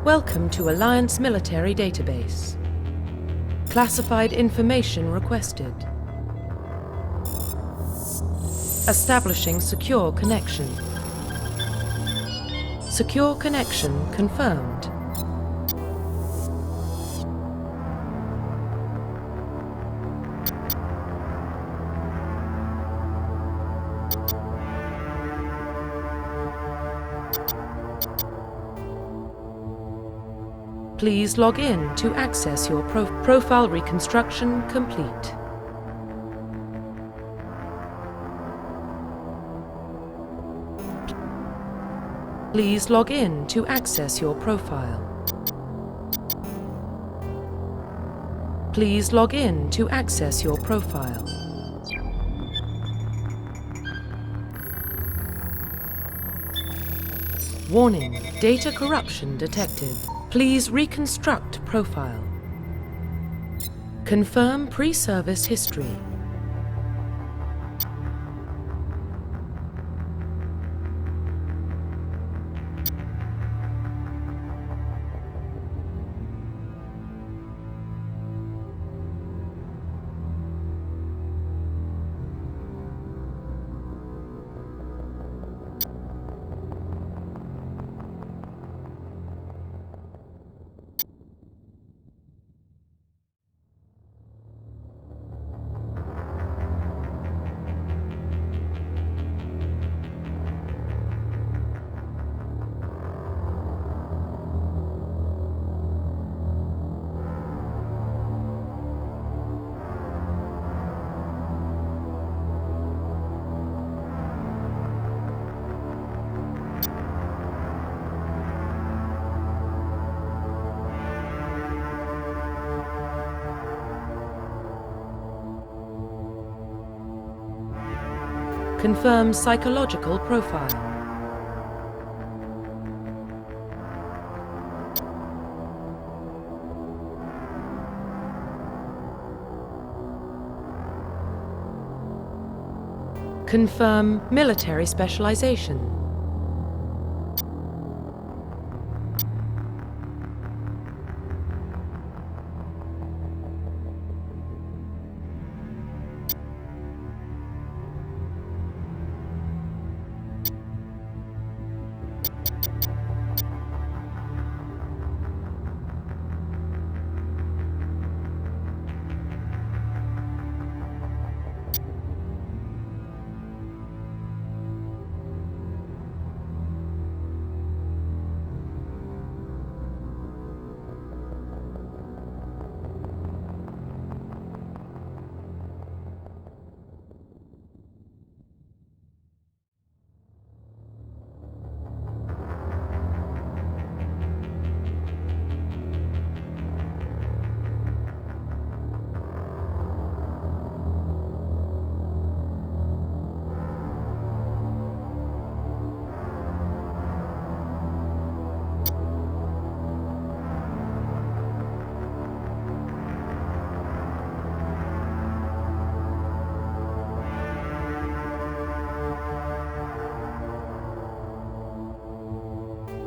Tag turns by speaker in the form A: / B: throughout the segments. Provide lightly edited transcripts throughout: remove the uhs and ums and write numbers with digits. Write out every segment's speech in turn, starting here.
A: Welcome to Alliance Military Database. Classified information requested. Establishing secure connection. Secure connection confirmed. Please log in to access your profile reconstruction complete. Please log in to access your profile. Please log in to access your profile. Warning, data corruption detected. Please reconstruct profile. Confirm pre-service history. Confirm psychological profile. Confirm military specialization.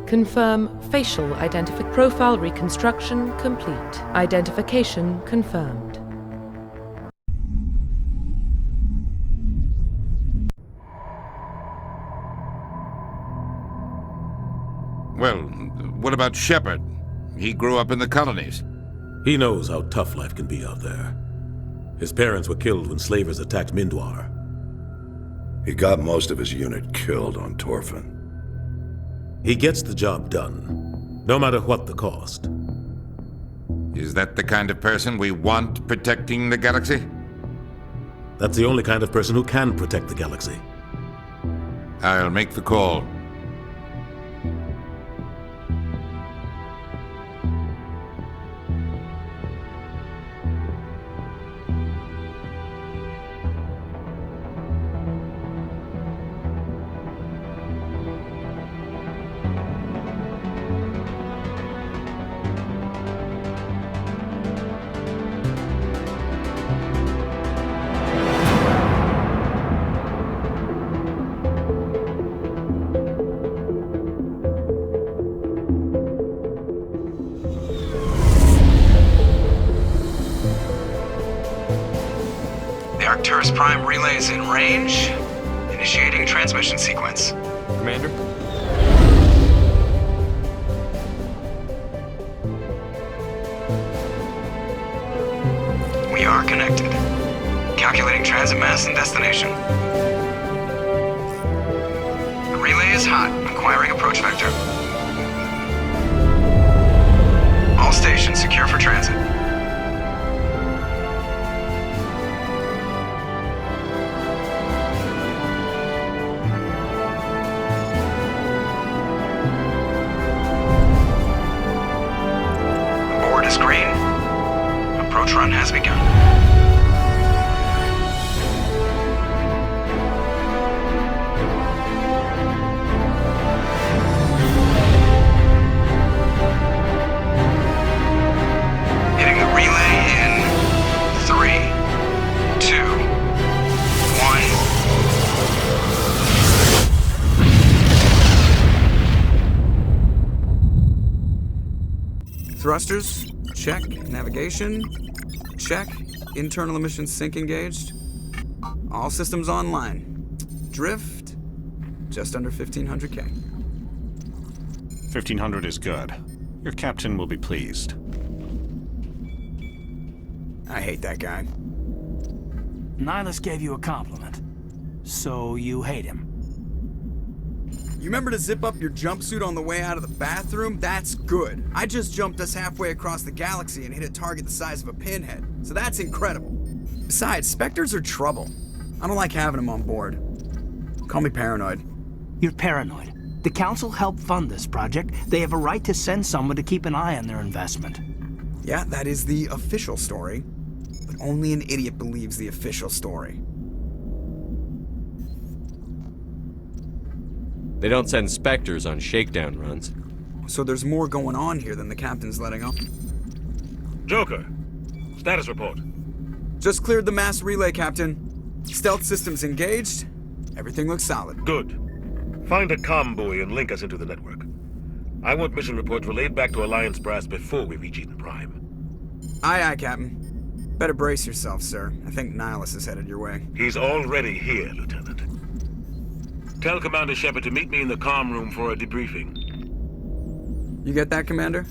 A: Confirm facial identification. Profile reconstruction complete. Identification confirmed.
B: Well, what about Shepard? He grew up in the colonies.
C: He knows how tough life can be out there. His parents were killed when slavers attacked Mindwar.
D: He got most of his unit killed on Torfin.
C: He gets the job done, no matter what the cost.
B: Is that the kind of person we want protecting the galaxy?
C: That's the only kind of person who can protect the galaxy.
B: I'll make the call.
E: Arcturus Prime relays in range. Initiating transmission sequence.
F: Commander?
E: We are connected. Calculating transit mass and destination. The relay is hot. Acquiring approach vector. All stations secure for transit. The board is green. Approach run has begun. Hitting the relay in 3, 2, 1. Thrusters, check. Navigation, check. Internal emissions sync engaged. All systems online. Drift, just under 1,500K.
G: 1,500 is good. Your captain will be pleased.
E: I hate that guy.
H: Nihilus gave you a compliment. So you hate him.
E: You remember to zip up your jumpsuit on the way out of the bathroom? That's good. I just jumped us halfway across the galaxy and hit a target the size of a pinhead. So that's incredible. Besides, Spectres are trouble. I don't like having them on board. Call me paranoid.
H: You're paranoid. The Council helped fund this project. They have a right to send someone to keep an eye on their investment.
E: Yeah, that is the official story. But only an idiot believes the official story.
F: They don't send Spectres on shakedown runs.
E: So there's more going on here than the captain's letting on.
I: Joker, status report.
E: Just cleared the mass relay, Captain. Stealth systems engaged. Everything looks solid.
I: Good. Find a comm buoy and link us into the network. I want mission reports relayed back to Alliance Brass before we reach Eden Prime.
E: Aye, aye, Captain. Better brace yourself, sir. I think Nihilus is headed your way.
I: He's already here, Lieutenant. Tell Commander Shepard to meet me in the comm room for a debriefing.
E: You get that, Commander?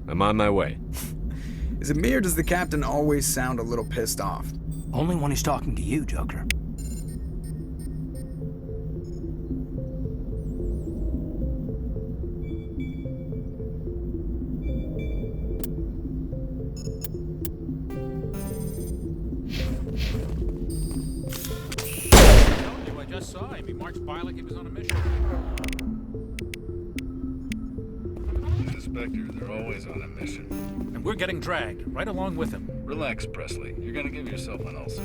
F: I'm on my way.
E: Is it me or does the captain always sound a little pissed off?
H: Only when he's talking to you, Joker.
J: I just saw him. He marched by like he was on a mission.
K: Spectre, they're always on a mission.
J: And we're getting dragged, right along with him.
K: Relax, Presley. You're gonna give yourself an ulcer.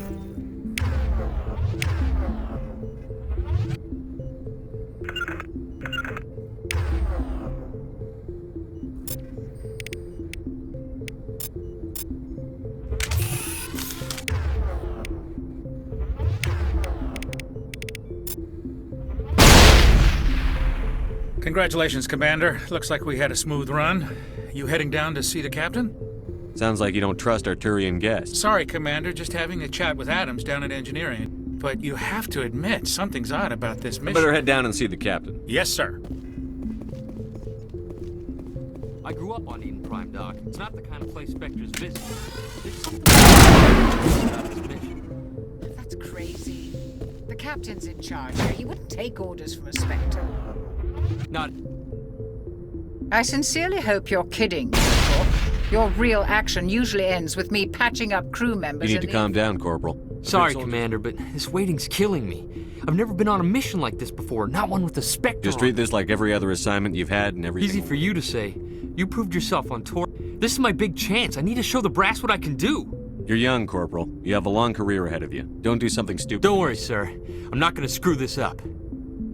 J: Congratulations, Commander. Looks like we had a smooth run. You heading down to see the captain?
F: Sounds like you don't trust Arturian guests.
J: Sorry, Commander. Just having a chat with Adams down at engineering. But you have to admit, something's odd about this mission.
F: Better head down and see the captain.
J: Yes, sir.
L: I grew up on Eden Prime, Doc. It's not the kind of place Spectres visit. There's something about this mission.
M: That's crazy. The captain's in charge here. He wouldn't take orders from a Spectre.
L: Not...
M: I sincerely hope you're kidding, Corporal. Your real action usually ends with me patching up crew members.
F: You need to calm down, Corporal.
L: Sorry, Commander, but this waiting's killing me. I've never been on a mission like this before, not one with a Spectre.
F: Just treat this like every other assignment you've had and everything.
L: Easy for you to say. You proved yourself on tour. This is my big chance. I need to show the brass what I can do.
F: You're young, Corporal. You have a long career ahead of you. Don't do something stupid.
L: Don't worry, sir. I'm not going to screw this up.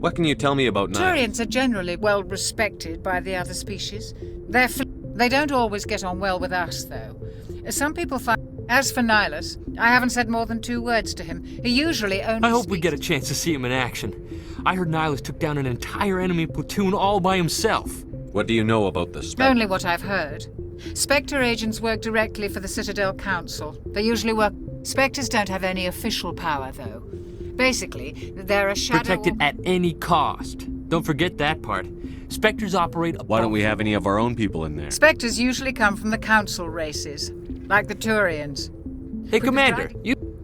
F: What can you tell me about Nihilus?
M: Turians are generally well respected by the other species. They don't always get on well with us, though. Some people find... As for Nihilus, I haven't said more than 2 words to him. He usually only
L: I hope we get a chance to see him in action. I heard Nihilus took down an entire enemy platoon all by himself.
F: What do you know about the Spectre?
M: Only what I've heard. Spectre agents work directly for the Citadel Council. They usually work... Spectres don't have any official power, though. Basically, they're a shadow...
L: Protected at any cost. Don't forget that part. Spectres operate...
F: Why don't we have any of our own people in there?
M: Spectres usually come from the Council races, like the Turians.
L: Hey, Commander,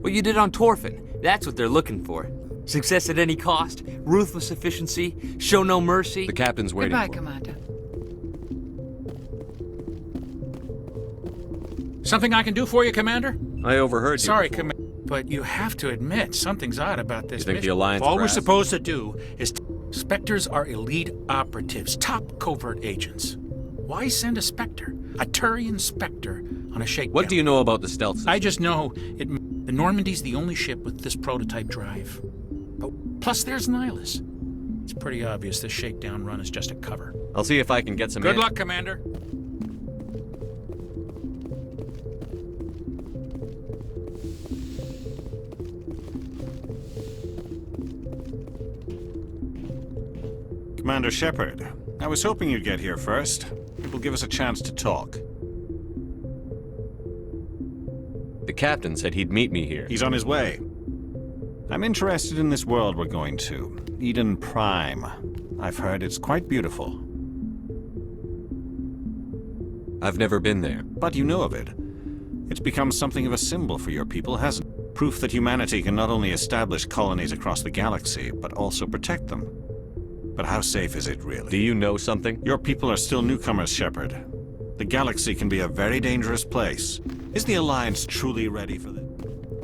L: what you did on Torfin, that's what they're looking for. Success at any cost, ruthless efficiency, show no mercy.
F: The captain's waiting
M: Goodbye,
F: for
M: Commander.
J: Something I can do for you, Commander?
F: I overheard you.
J: Sorry,
F: before.
J: Commander, but you have to admit something's odd about this
F: You think
J: mission.
F: the Alliance
J: All we're
F: brass-
J: supposed to do is... Spectres are elite operatives, top covert agents. Why send a Spectre, a Turian Spectre, on a shakedown?
F: What do you know about the stealth system?
J: I just know the Normandy's the only ship with this prototype drive. But plus there's Nihilus. It's pretty obvious this shakedown run is just a cover.
F: I'll see if I can get some...
J: Good luck, Commander.
G: Commander Shepard, I was hoping you'd get here first. It will give us a chance to talk.
F: The captain said he'd meet me here.
G: He's on his way. I'm interested in this world we're going to, Eden Prime. I've heard it's quite beautiful.
F: I've never been there.
G: But you know of it. It's become something of a symbol for your people, hasn't it? Proof that humanity can not only establish colonies across the galaxy, but also protect them. But how safe is it, really?
F: Do you know something?
G: Your people are still newcomers, Shepard. The galaxy can be a very dangerous place. Is the Alliance truly ready for this?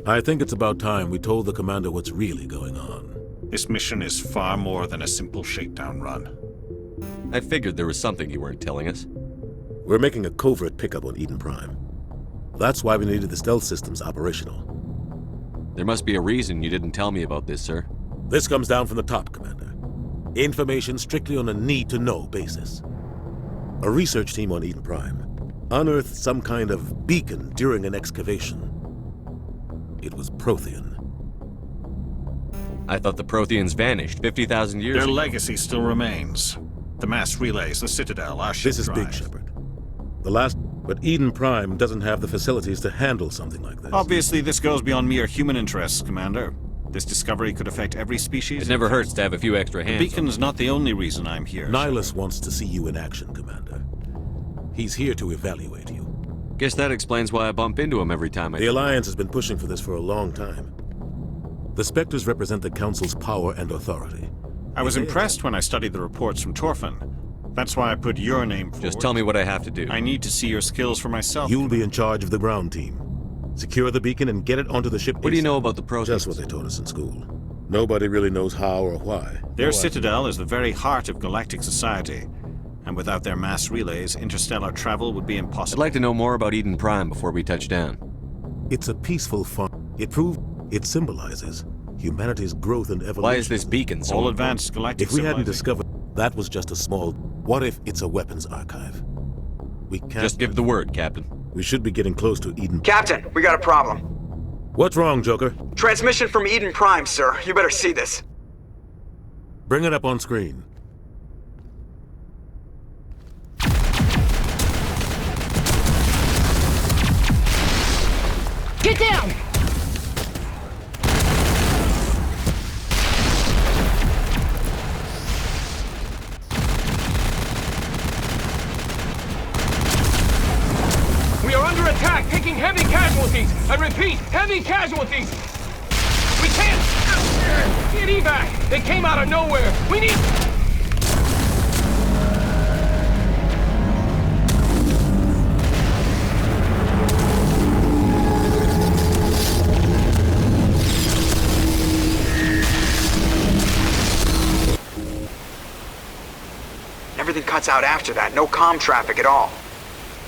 C: I think it's about time we told the commander what's really going on.
G: This mission is far more than a simple shakedown run.
F: I figured there was something you weren't telling us.
C: We're making a covert pickup on Eden Prime. That's why we needed the stealth systems operational.
F: There must be a reason you didn't tell me about this, sir.
C: This comes down from the top, Commander. Information strictly on a need-to-know basis. A research team on Eden Prime unearthed some kind of beacon during an excavation. It was Prothean.
F: I thought the Protheans vanished 50,000 years
G: Their
F: ago.
G: legacy still remains. The mass relays, the Citadel, our ship
C: This is
G: drive.
C: big, Shepard. But Eden Prime doesn't have the facilities to handle something like this.
G: Obviously, this goes beyond mere human interests, Commander. This discovery could affect every species.
F: It never hurts to have a few extra hands.
G: The beacon's not the only reason I'm here.
C: Nihilus wants to see you in action, Commander. He's here to evaluate you.
F: Guess that explains why I bump into him every time I...
C: The Alliance has been pushing for this for a long time. The Spectres represent the Council's power and authority.
G: I was impressed when I studied the reports from Torfin. That's why I put your name forward.
F: Just tell me what I have to do.
G: I need to see your skills for myself.
C: You'll be in charge of the ground team. Secure the beacon and get it onto the ship.
F: What do you know about the Protheans?
C: Just what they taught us in school. Nobody really knows how or why.
G: Their Citadel is the very heart of galactic society. And without their mass relays, interstellar travel would be impossible.
F: I'd like to know more about Eden Prime before we touch down.
C: It's a peaceful farm. It symbolizes humanity's growth and evolution.
F: Why is this beacon so
G: All
F: important?
G: advanced galactic
C: If we hadn't
G: civilization-
C: discovered that was just a small... What if it's a weapons archive? We can't...
F: Just give the word, Captain.
C: We should be getting close to Eden...
E: Captain, we got a problem.
C: What's wrong, Joker?
E: Transmission from Eden Prime, sir. You better see this.
C: Bring it up on screen.
N: Get down! We are under attack, taking heavy casualties. I repeat, heavy casualties. We can't get evac. They came out of nowhere. We need...
E: Everything cuts out after that. No comm traffic at all.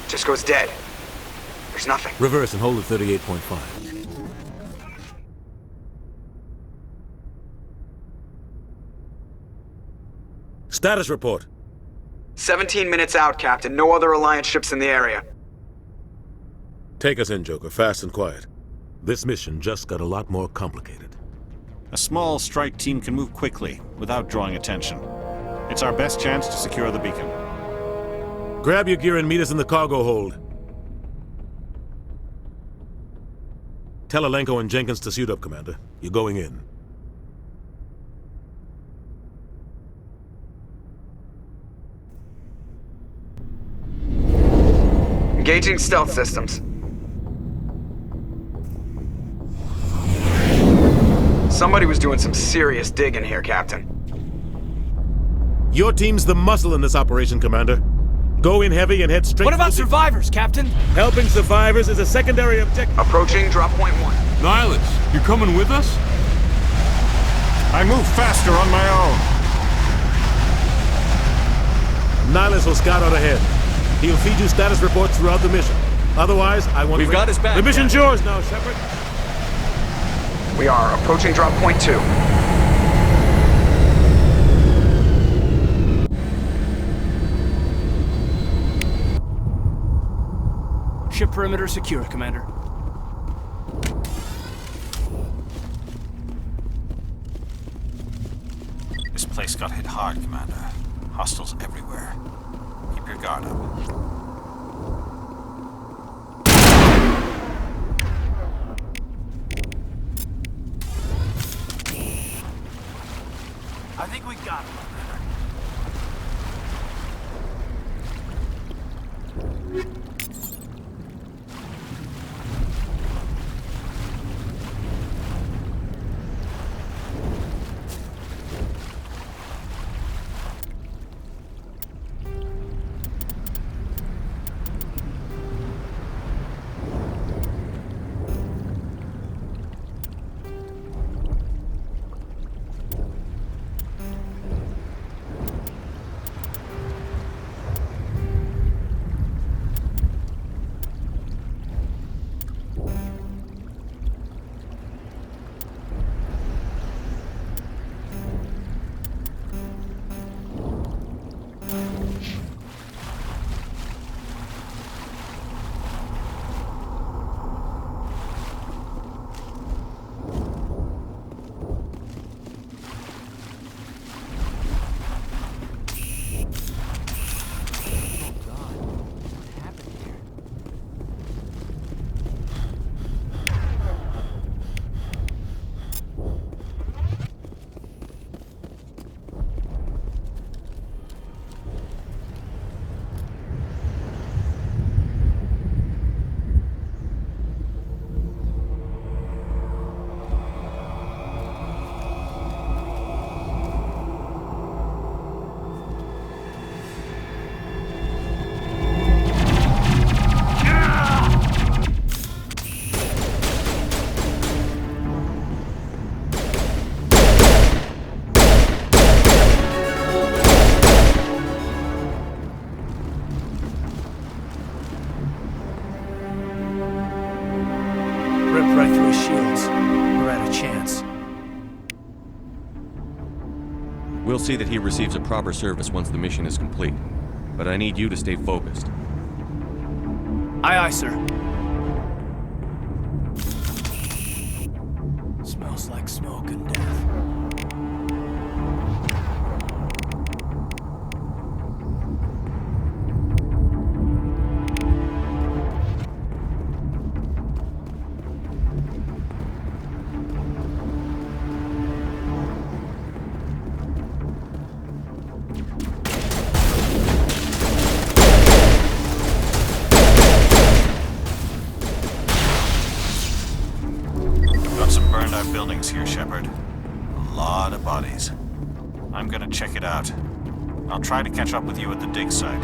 E: Just goes dead. There's nothing.
C: Reverse and hold at 38.5. Status report.
E: 17 minutes out, Captain. No other Alliance ships in the area.
C: Take us in, Joker, fast and quiet. This mission just got a lot more complicated.
G: A small strike team can move quickly, without drawing attention. It's our best chance to secure the beacon.
C: Grab your gear and meet us in the cargo hold. Tell Alenko and Jenkins to suit up, Commander. You're going in.
E: Engaging stealth systems. Somebody was doing some serious digging here, Captain.
C: Your team's the muscle in this operation, Commander. Go in heavy and head straight...
H: What about survivors, Captain?
C: Helping survivors is a secondary objective.
E: Approaching drop point 1.
O: Nihilus, you coming with us?
G: I move faster on my own.
C: Nihilus will scout out ahead. He'll feed you status reports throughout the mission. Otherwise, I want...
F: We've got his back.
C: The mission's yours now, Shepard.
E: We are approaching drop point 2.
H: Ship perimeter secure, Commander.
G: This place got hit hard, Commander. Hostiles everywhere. Keep your guard up.
H: I think we got him. Right through his shields. We're at a chance.
F: We'll see that he receives a proper service once the mission is complete. But I need you to stay focused.
H: Aye, aye, sir. Smells like smoke and death.
G: Buildings here, Shepard. A lot of bodies. I'm gonna check it out. I'll try to catch up with you at the dig site.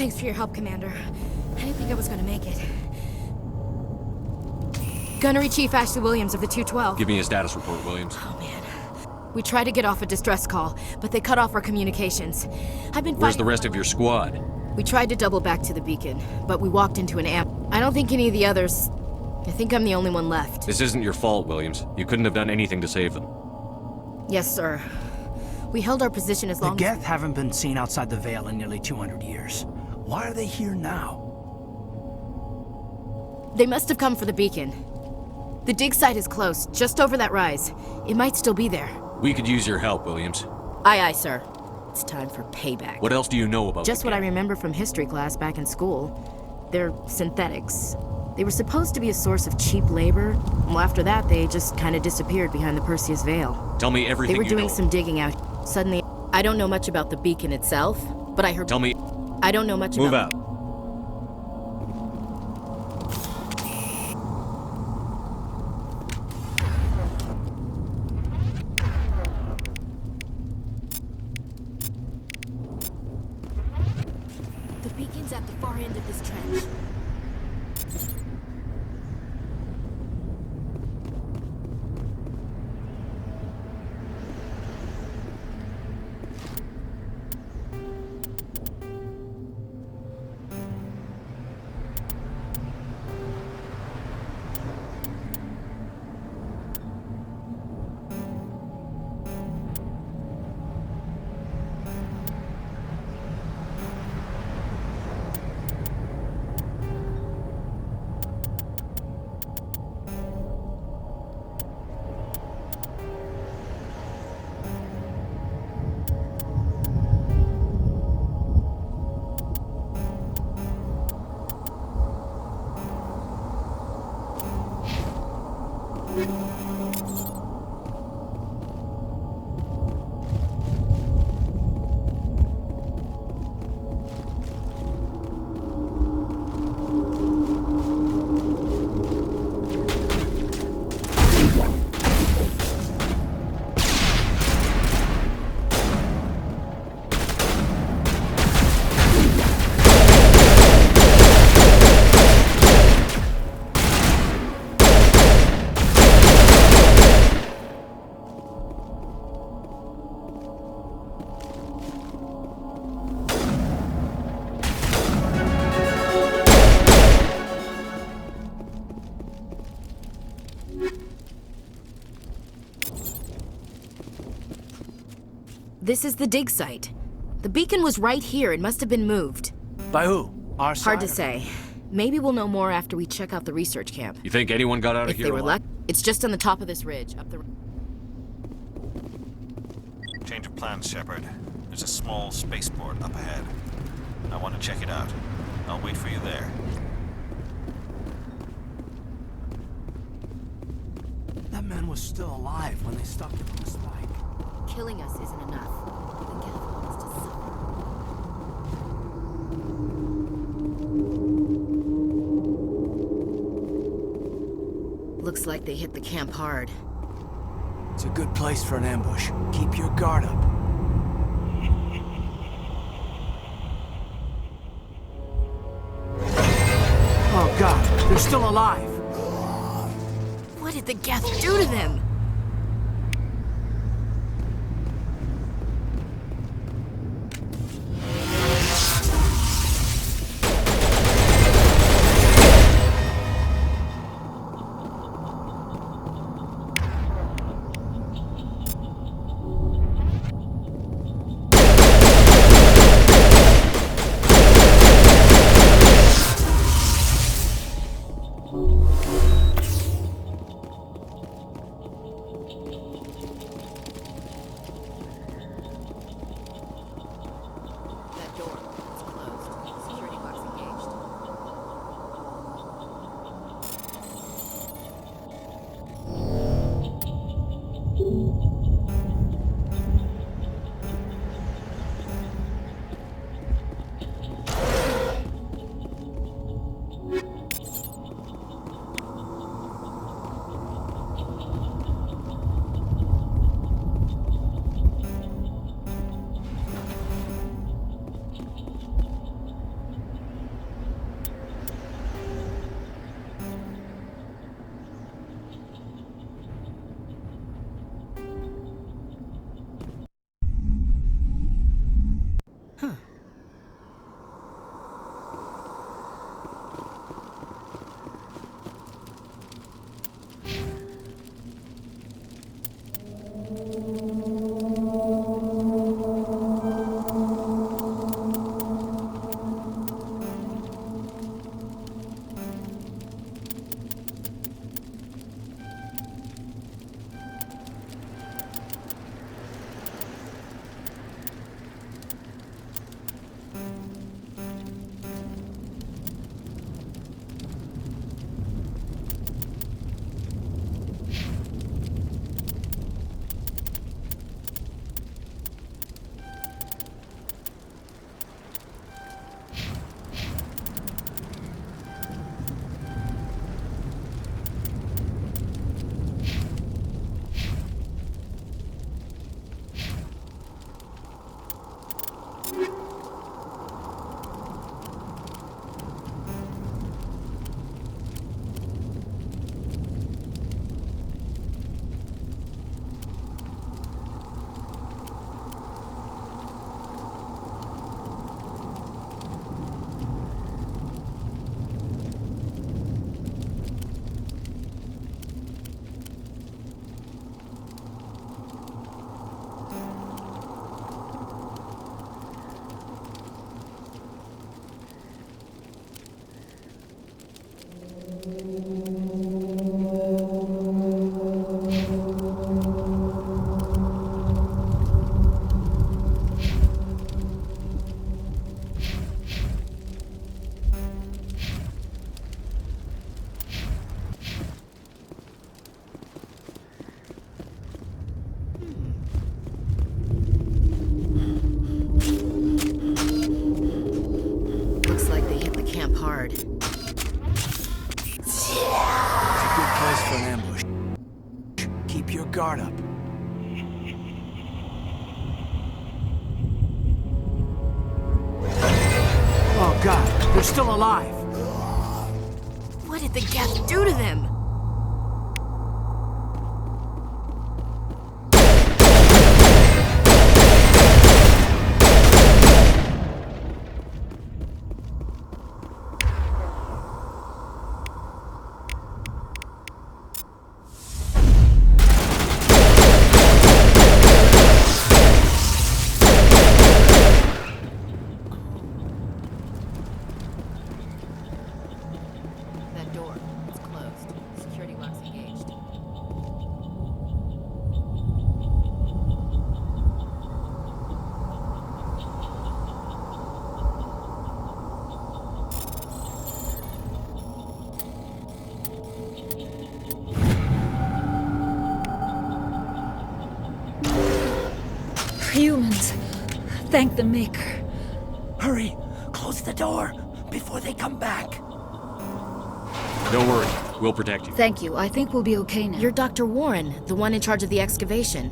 P: Thanks for your help, Commander. I didn't think I was gonna make it. Gunnery Chief Ashley Williams of the 212.
F: Give me a status report, Williams.
P: Oh, man. We tried to get off a distress call, but they cut off our communications. I've been
F: Where's the rest of your squad?
P: We tried to double back to the beacon, but we walked into an amp. I don't think any of the others... I think I'm the only one left.
F: This isn't your fault, Williams. You couldn't have done anything to save them.
P: Yes, sir. We held our position as long as...
H: The Geth haven't been seen outside the Veil in nearly 200 years. Why are they here now?
P: They must have come for the beacon. The dig site is close, just over that rise. It might still be there.
F: We could use your help, Williams.
P: Aye, aye, sir. It's time for payback.
F: What else do you know about
P: Just what I remember from history class back in school. They're synthetics. They were supposed to be a source of cheap labor. Well, after that, they just kind of disappeared behind the Perseus Veil.
F: Tell me everything
P: They were
F: you
P: doing
F: know.
P: some digging out. Suddenly, I don't know much about the beacon itself, but I heard...
F: Tell me...
P: I don't know much
F: Move
P: about...
F: out.
P: The beacon's at the far end of this trench. This is the dig site. The beacon was right here. It must have been moved.
H: By who? Our side?
P: Hard to say. Maybe we'll know more after we check out the research camp.
F: You think anyone got out of
P: If
F: here
P: they were
F: alive?
P: lucky. It's just on the top of this ridge, up the...
G: Change of plans, Shepard. There's a small spaceport up ahead. I want to check it out. I'll wait for you there.
H: That man was still alive when they stuck him on the spike.
P: Killing us isn't enough. The Geth want us to suffer. Looks like they hit the camp hard.
H: It's a good place for an ambush. Keep your guard up. Oh God, they're still alive!
P: What did the Geth do to them?
H: for an ambush. Keep your guard up. Oh God, they're still alive.
P: What did the Geth do to them? That door, it's closed. Security lock's engaged.
Q: Humans. Thank the Maker.
H: Hurry, close the door before they come back.
F: Don't worry, we'll protect you.
Q: Thank you. I think we'll be okay now.
P: You're Dr. Warren, the one in charge of the excavation.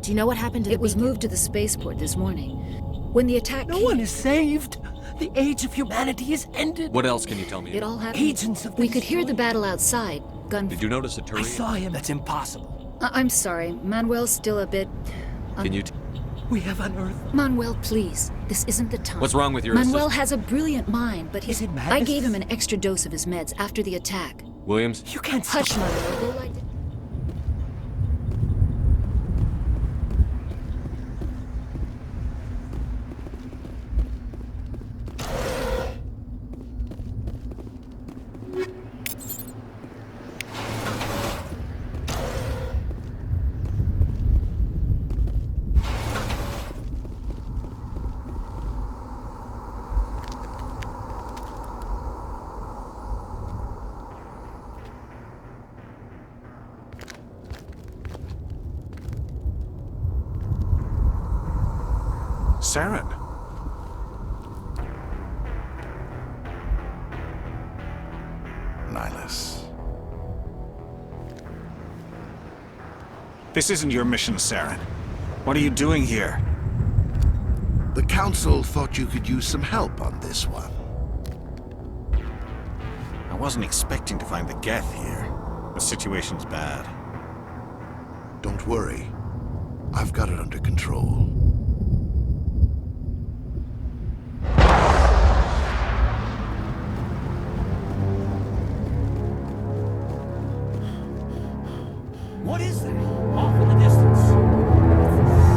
P: Do you know what happened to the
Q: It was
P: beacon?
Q: moved to the spaceport this morning. When the attack
H: No one is saved. The age of humanity is ended.
F: What else can you tell me?
Q: It all happened.
H: Agents of the
Q: We could hear the battle outside.
F: Did you notice a
H: I
F: turret?
H: saw him. That's impossible.
Q: I'm sorry. Manuel's still a bit...
F: Can you?
H: We have unearthed.
Q: Manuel, please. This isn't the time.
F: What's wrong with your
Q: Manuel
F: assistant?
Q: has a brilliant mind, but
H: Is it
Q: I
H: madness?
Q: gave him an extra dose of his meds after the attack.
F: Williams?
H: You can't stop.
Q: Hush, Manuel. Go lie down.
G: Saren.
R: Nihilus.
G: This isn't your mission, Saren. What are you doing here?
R: The Council thought you could use some help on this one.
G: I wasn't expecting to find the Geth here. The situation's bad.
R: Don't worry. I've got it under control.
H: What is that? Off in the distance.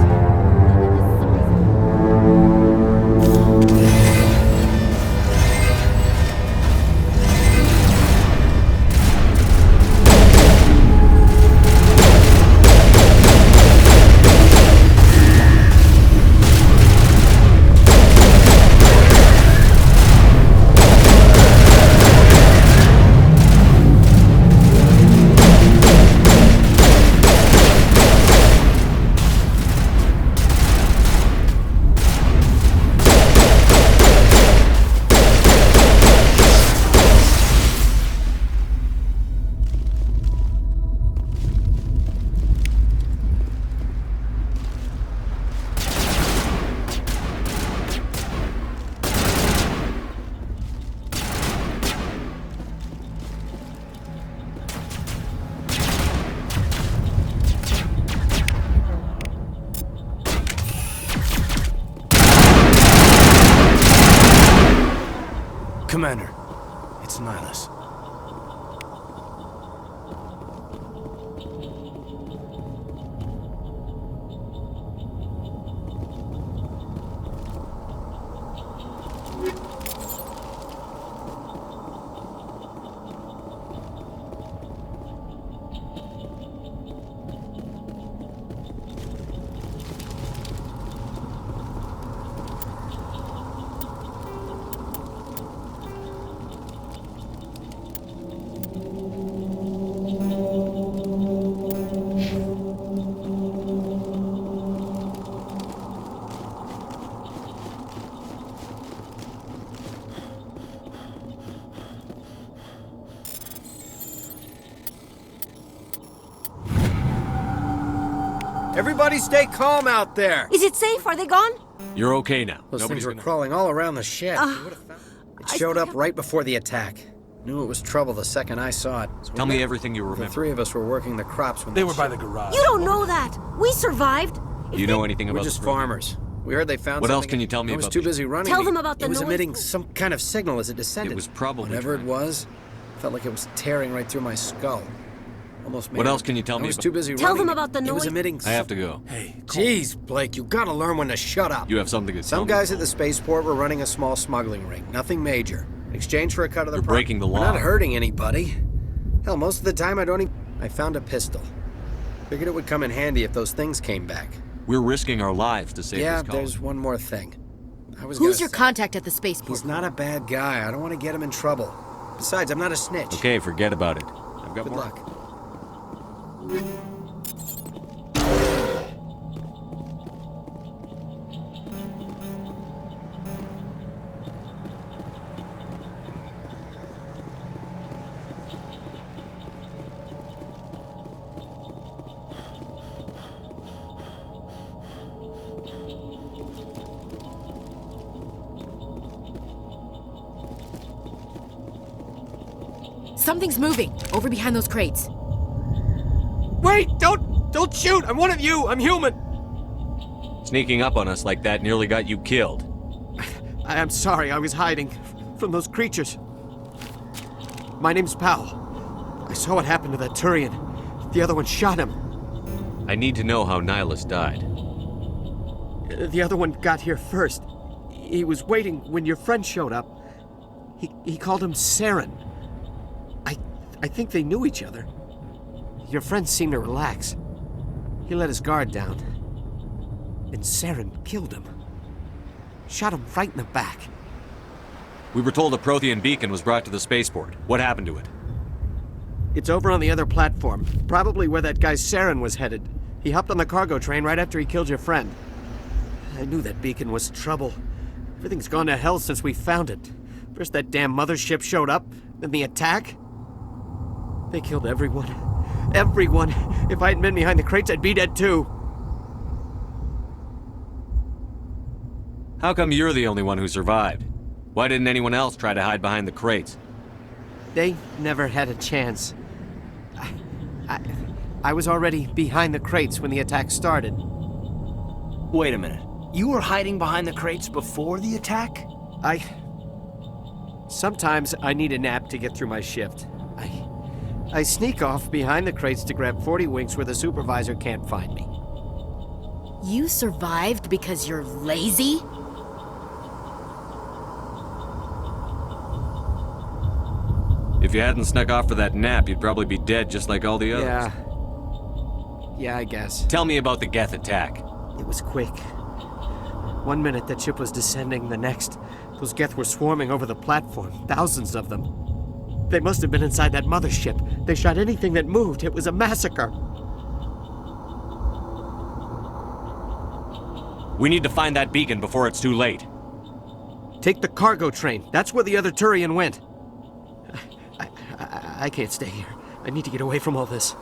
H: Commander, it's Nihilus.
S: Everybody stay calm out there.
T: Is it safe? Are they gone?
F: You're okay now.
S: Those
F: Nobody's
S: things were
F: gonna...
S: crawling all around the shed. It showed up right before the attack. Knew it was trouble the second I saw it. So
F: Tell me everything you
S: The
F: remember.
S: three of us were working the crops when
I: They were by the garage.
T: You don't know that. We survived.
F: Do you know anything
S: We're
F: about
S: just
F: the program?
S: farmers. We heard they found
F: What else
S: something-
F: can you tell me
S: I was
F: about
S: too
F: the-
S: busy running.
T: Tell them about the
S: It was
T: noise.
S: emitting some kind of signal as it descended.
F: It was probably
S: Whatever it
F: trying-
S: was, felt like it was tearing right through my skull. Almost made
F: What
S: it.
F: else can you tell me
S: I was
F: about-
S: too busy
T: Tell
S: running.
T: them about the
S: It was
T: noise.
S: emitting.
F: I have to go.
S: Hey, jeez, Blake, you gotta learn when to shut up.
F: You have something to tell
S: Some
F: me?
S: guys at the spaceport were running a small smuggling ring. Nothing major. In exchange for a cut of the
F: You're
S: profit.
F: breaking the
S: We're
F: law.
S: not hurting anybody. Hell, most of the time I don't even... I found a pistol. Figured it would come in handy if those things came back.
F: We're risking our lives to save
S: Yeah,
F: this colony.
S: there's one more thing.
P: Who's
S: gonna
P: your
S: say-
P: contact at the spaceport?
S: He's not a bad guy. I don't want to get him in trouble. Besides, I'm not a snitch.
F: Okay, forget about it. I've got
S: Good
F: more.
S: luck.
P: Something's moving over behind those crates.
U: Wait! Don't shoot! I'm one of you! I'm human!
F: Sneaking up on us like that nearly got you killed.
U: I'm sorry, I was hiding from those creatures. My name's Powell. I saw what happened to that Turian. The other one shot him.
F: I need to know how Nihilus died.
U: The other one got here first. He was waiting when your friend showed up. He called him Saren. I think they knew each other. Your friend seemed to relax. He let his guard down. And Saren killed him. Shot him right in the back.
F: We were told a Prothean beacon was brought to the spaceport. What happened to it?
U: It's over on the other platform, probably where that guy Saren was headed. He hopped on the cargo train right after he killed your friend. I knew that beacon was trouble. Everything's gone to hell since we found it. First that damn mothership showed up, then the attack. They killed everyone. Everyone. If I hadn't been behind the crates, I'd be dead too.
F: How come you're the only one who survived? Why didn't anyone else try to hide behind the crates?
U: They never had a chance. I was already behind the crates when the attack started.
H: Wait a minute. You were hiding behind the crates before the attack?
U: Sometimes I need a nap to get through my shift. I sneak off behind the crates to grab 40 winks where the supervisor can't find me.
P: You survived because you're lazy?
F: If you hadn't snuck off for that nap, you'd probably be dead just like all the others.
U: Yeah, I guess.
F: Tell me about the Geth attack.
U: It was quick. 1 minute that ship was descending, the next, those Geth were swarming over the platform, thousands of them. They must have been inside that mothership. They shot anything that moved. It was a massacre.
F: We need to find that beacon before it's too late.
U: Take the cargo train. That's where the other Turian went. I can't stay here. I need to get away from all this.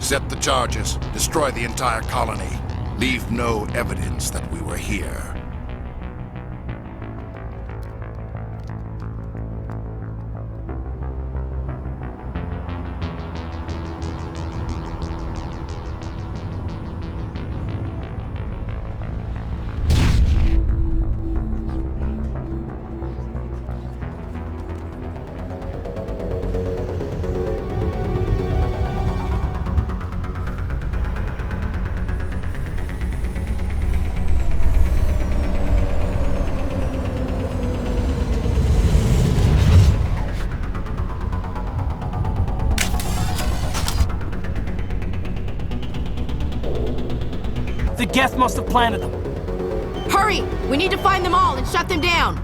R: Set the charges. Destroy the entire colony. Leave no evidence that we were here.
H: The Geth must have planted them.
P: Hurry! We need to find them all and shut them down!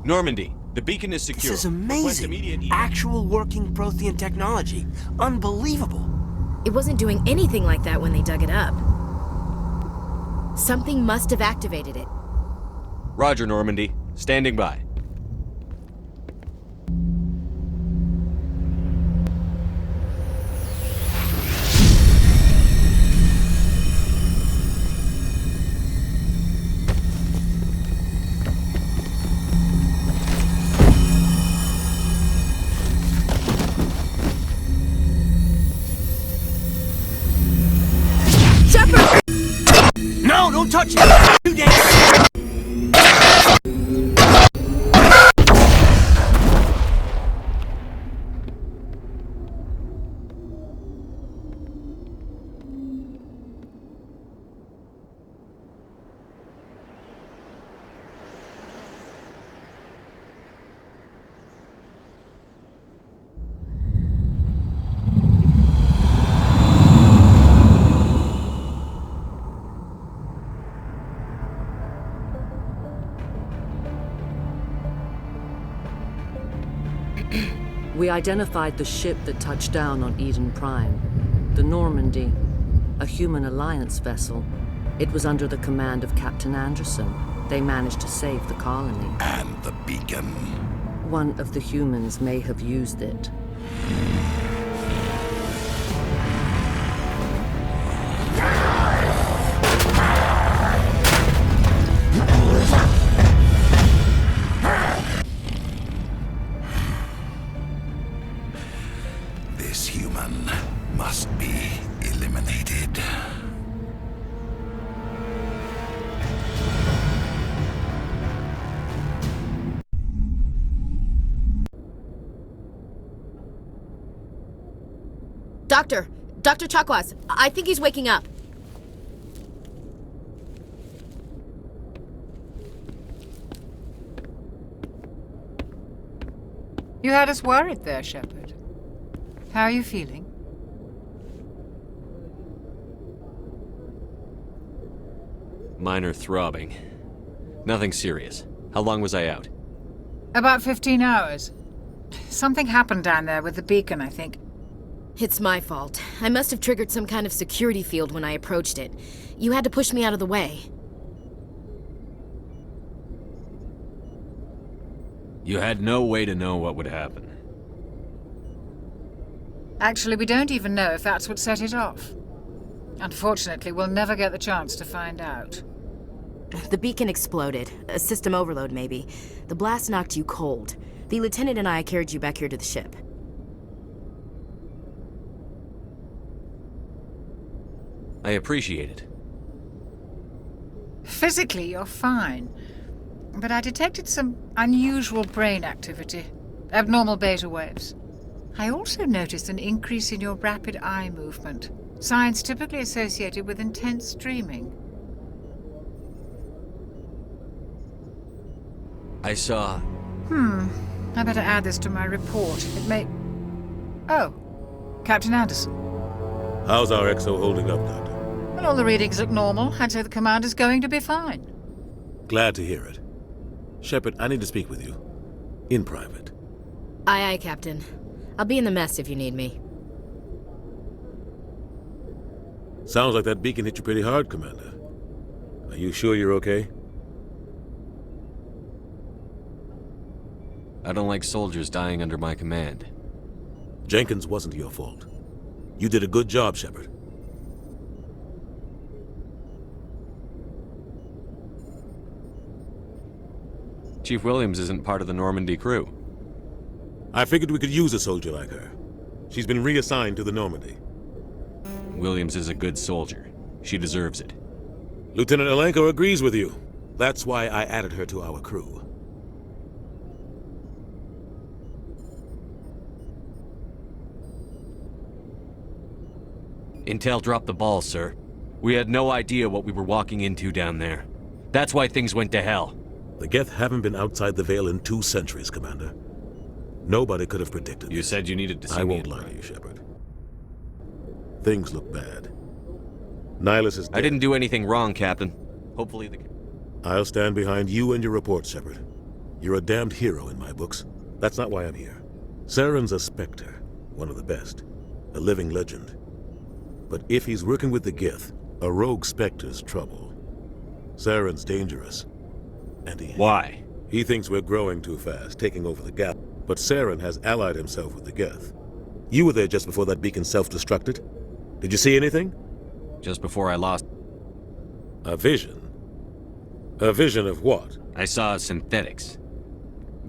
F: Normandy, the beacon is secure.
H: This is
F: Request
H: amazing.
F: immediate
H: Actual working Prothean technology. Unbelievable.
P: It wasn't doing anything like that when they dug it up. Something must have activated it.
F: Roger, Normandy. Standing by.
H: Shepard! No, don't touch it! Too dangerous!
A: We identified the ship that touched down on Eden Prime. The Normandy, a human alliance vessel. It was under the command of Captain Anderson. They managed to save the colony.
R: And the beacon.
A: One of the humans may have used it.
R: This human must be eliminated.
P: Dr. Chakwas, I think he's waking up.
M: You had us worried there, Shepard. How are you feeling?
F: Minor throbbing. Nothing serious. How long was I out?
M: About 15 hours. Something happened down there with the beacon, I think.
P: It's my fault. I must have triggered some kind of security field when I approached it. You had to push me out of the way.
F: You had no way to know what would happen.
M: Actually, we don't even know if that's what set it off. Unfortunately, we'll never get the chance to find out.
P: The beacon exploded. A system overload, maybe. The blast knocked you cold. The lieutenant and I carried you back here to the ship.
F: I appreciate it.
M: Physically, you're fine. But I detected some unusual brain activity. Abnormal beta waves. I also noticed an increase in your rapid eye movement. Signs typically associated with intense dreaming.
F: I saw...
M: I better add this to my report. It may... Oh. Captain Anderson.
C: How's our XO holding up, Doctor?
M: Well, all the readings look normal. I'd say the commander's going to be fine.
C: Glad to hear it. Shepard, I need to speak with you. In private.
P: Aye, Captain. I'll be in the mess if you need me.
C: Sounds like that beacon hit you pretty hard, Commander. Are you sure you're okay?
F: I don't like soldiers dying under my command.
C: Jenkins wasn't your fault. You did a good job, Shepard.
F: Chief Williams isn't part of the Normandy crew.
C: I figured we could use a soldier like her. She's been reassigned to the Normandy.
F: Williams is a good soldier. She deserves it.
C: Lieutenant Alenko agrees with you. That's why I added her to our crew.
F: Intel dropped the ball, sir. We had no idea what we were walking into down there. That's why things went to hell.
C: The Geth haven't been outside the Veil in 2 centuries, Commander. Nobody could have predicted
F: You
C: this.
F: said you needed to see
C: I
F: me
C: won't
F: in
C: lie to
F: private.
C: you, Shepard. Things look bad. Nihilus is dead.
F: I didn't do anything wrong, Captain. Hopefully the...
C: I'll stand behind you and your report, Shepard. You're a damned hero in my books. That's not why I'm here. Saren's a Spectre, one of the best. A living legend. But if he's working with the Gith, a rogue Spectre's trouble. Saren's dangerous. And
F: Why?
C: He thinks we're growing too fast, taking over the gap. But Saren has allied himself with the Geth. You were there just before that beacon self-destructed. Did you see anything?
F: Just before I lost...
C: A vision? A vision of what?
F: I saw synthetics.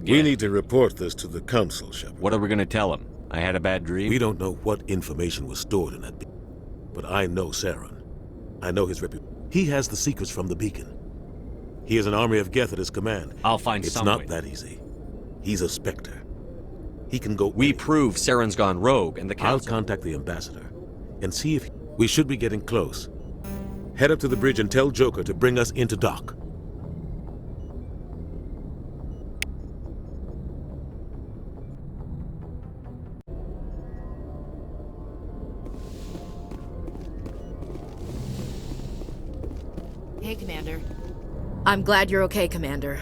C: We need to report this to the Council, Shepard.
F: What are we gonna tell him? I had a bad dream?
C: We don't know what information was stored in that beacon. But I know Saren. I know his reputation. He has the secrets from the beacon. He has an army of Geth at his command.
F: I'll find some way.
C: It's not that easy. He's a Spectre. He can go...
F: We prove Saren's gone rogue, and the Council...
C: I'll contact the Ambassador and see if... We should be getting close. Head up to the bridge and tell Joker to bring us into dock.
P: Hey, Commander. I'm glad you're okay, Commander.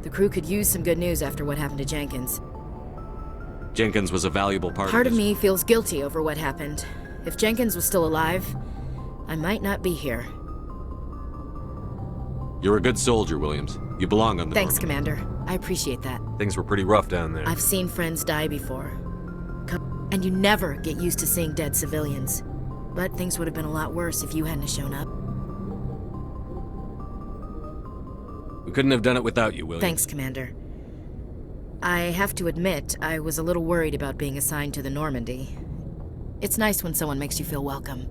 P: The crew could use some good news after what happened to Jenkins.
F: Jenkins was a valuable part
P: Part of me feels guilty over what happened. If Jenkins was still alive, I might not be here.
F: You're a good soldier, Williams. You belong on the
P: Thanks,
F: Normandy.
P: Commander. I appreciate that.
F: Things were pretty rough down there.
P: I've seen friends die before. And you never get used to seeing dead civilians. But things would have been a lot worse if you hadn't shown up.
F: We couldn't have done it without you, Williams.
P: Thanks, Commander. I have to admit, I was a little worried about being assigned to the Normandy. It's nice when someone makes you feel welcome.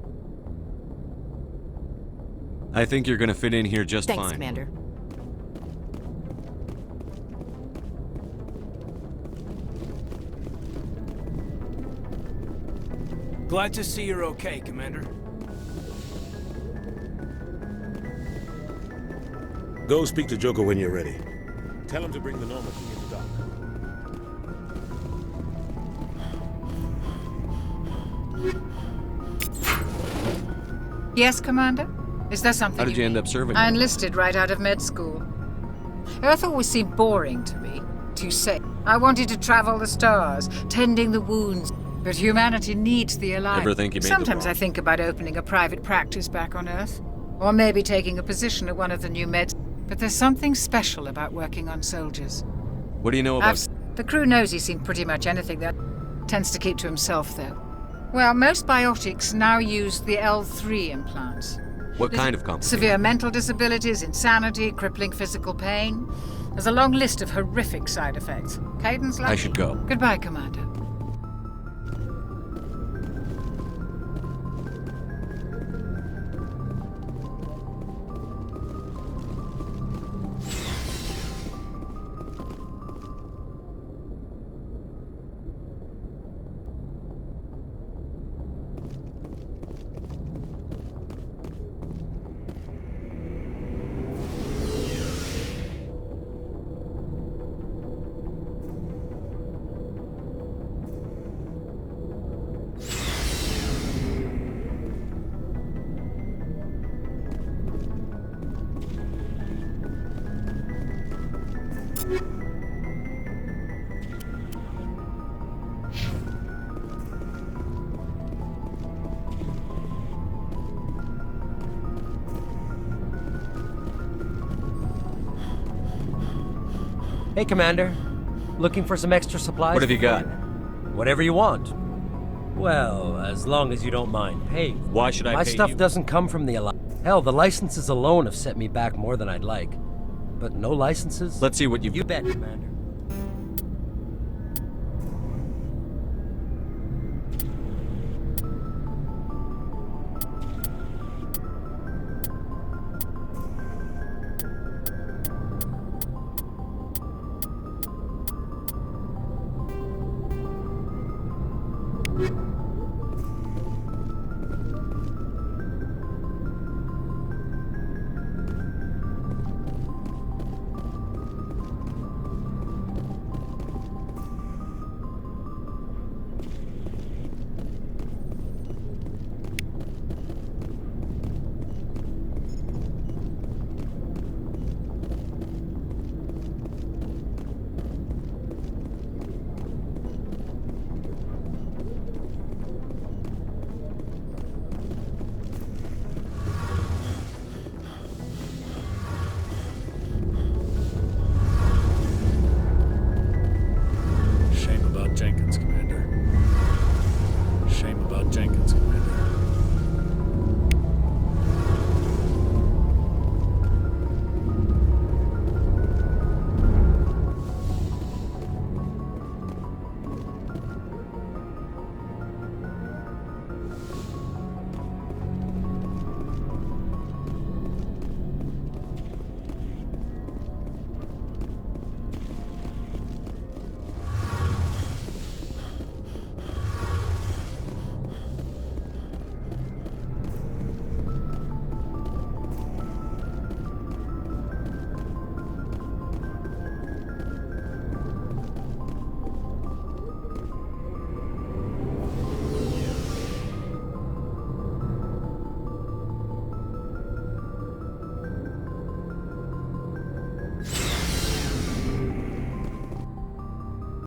F: I think you're gonna fit in here just fine.
P: Thanks, Commander.
H: Glad to see you're okay, Commander.
C: Go speak to Joker when you're ready. Tell him to bring the Normandy into dock.
M: Yes, Commander? Is there something
F: How did you end up serving?
M: I enlisted right out of med school. Earth always seemed boring to me. Too safe. I wanted to travel the stars, tending the wounds. But humanity needs the Alliance.
F: Ever think you made
M: Sometimes I think about opening a private practice back on Earth. Or maybe taking a position at one of the new meds. But there's something special about working on soldiers.
F: What do you know about...
M: The crew knows he's seen pretty much anything that tends to keep to himself, though. Well, most biotics now use the L3 implants.
F: What kind of complications?
M: Severe mental disabilities, insanity, crippling physical pain. There's a long list of horrific side effects. Caden's lucky.
F: I should go.
M: Goodbye, Commander.
D: Hey, Commander. Looking for some extra supplies?
F: What have you got?
D: Whatever you want. Well, as long as you don't mind paying.
F: Why should I pay
D: My stuff
F: you?
D: doesn't come from the Alliance. Hell, the licenses alone have set me back more than I'd like. But no licenses?
F: Let's see what you've...
D: You bet, Commander.